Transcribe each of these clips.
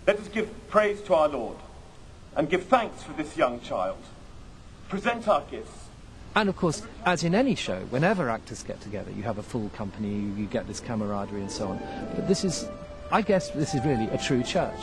Let us give praise to our Lord and give thanks for this young child. Present our gifts. And of course, as in any show, whenever actors get together, you have a full company, you get this camaraderie and so on. But this is, I guess, this is really a true church.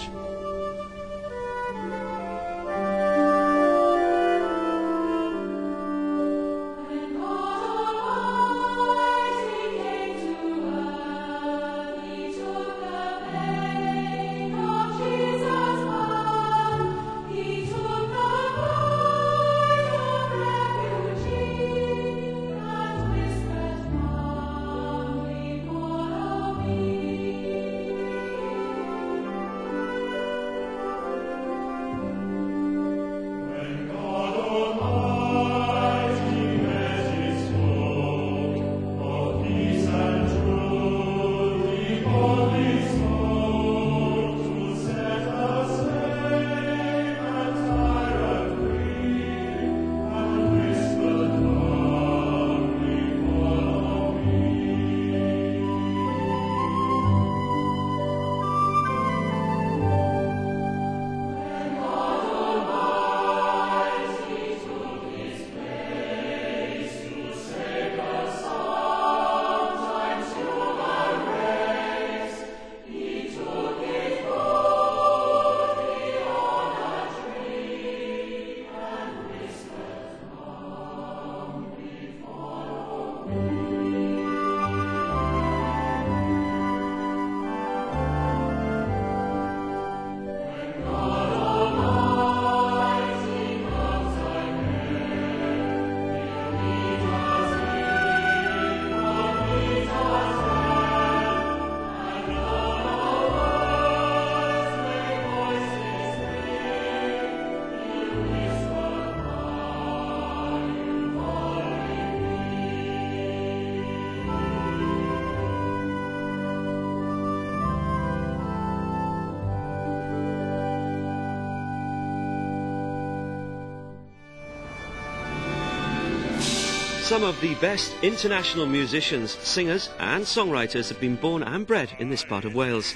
Some of the best international musicians, singers and songwriters have been born and bred in this part of Wales.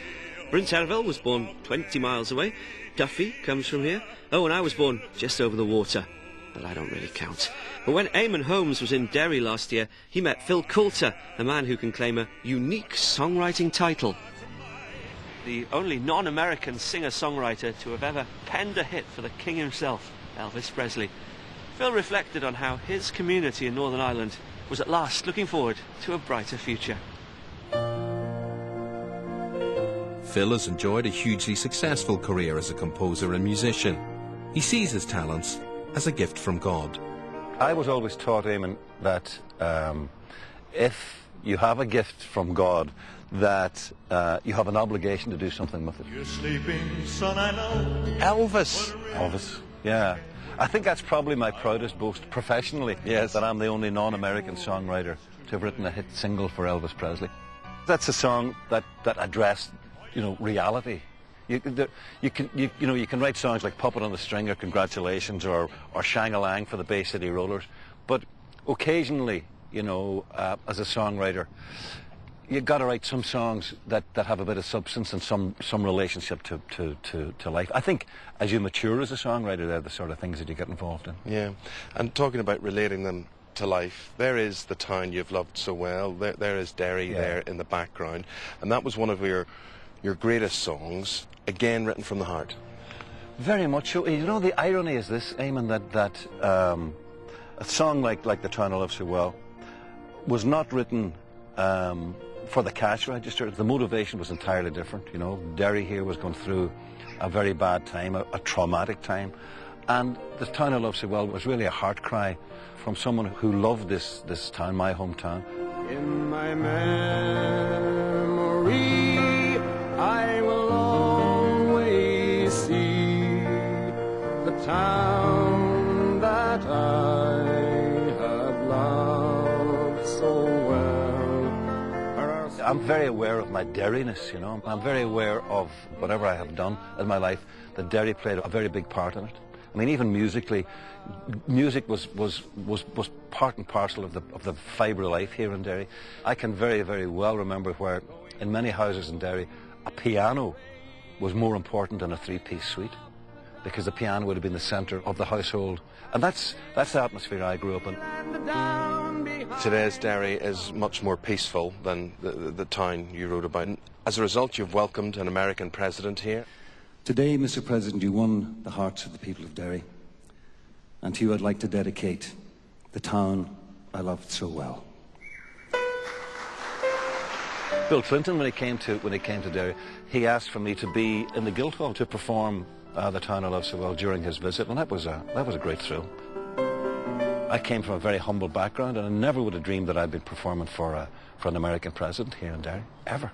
Bryn Terfel was born 20 miles away. Duffy comes from here. Oh, and I was born just over the water. But I don't really count. But when Eamon Holmes was in Derry last year, he met Phil Coulter, a man who can claim a unique songwriting title. The only non-American singer-songwriter to have ever penned a hit for the king himself, Elvis Presley. Phil reflected on how his community in Northern Ireland was at last looking forward to a brighter future. Phil has enjoyed a hugely successful career as a composer and musician. He sees his talents as a gift from God. I was always taught, Eamon, that if you have a gift from God, that you have an obligation to do something with it. You're sleeping, son, I know. Elvis, yeah. I think that's probably my proudest boast professionally, yes, that I'm the only non-American songwriter to have written a hit single for Elvis Presley. That's a song that addressed, reality. You can write songs like Puppet on the String or Congratulations or Shang-a-Lang for the Bay City Rollers, but occasionally, as a songwriter, you've got to write some songs that have a bit of substance and some relationship to life. I think as you mature as a songwriter, they're the sort of things that you get involved in. Yeah, and talking about relating them to life, there is the town you've loved so well, there is Derry there in the background, and that was one of your greatest songs, again written from the heart. Very much so. The irony is this, Eamon, that a song like The Town I Love So Well was not written for the cash register. The motivation was entirely different. Derry here was going through a very bad time, a traumatic time, and The Town I Love So Well was really a heart cry from someone who loved this town, my hometown. In my memory, I will always see the town that I had loved so well. I'm very aware of my Derryness, I'm very aware of whatever I have done in my life, that Derry played a very big part in it. I mean, even musically, music was part and parcel of the fibre of life here in Derry. I can very, very well remember where, in many houses in Derry, a piano was more important than a three-piece suite, because the piano would have been the centre of the household. And that's the atmosphere I grew up in. Today's Derry is much more peaceful than the town you wrote about. As a result, you've welcomed an American president here. Today, Mr. President, you won the hearts of the people of Derry. And to you I'd like to dedicate the town I loved so well. Bill Clinton, when he came to Derry, he asked for me to be in the Guildhall to perform The Town I Love So Well during his visit, and that was a great thrill. I came from a very humble background, and I never would have dreamed that I'd been performing for an American president here in Derry, ever.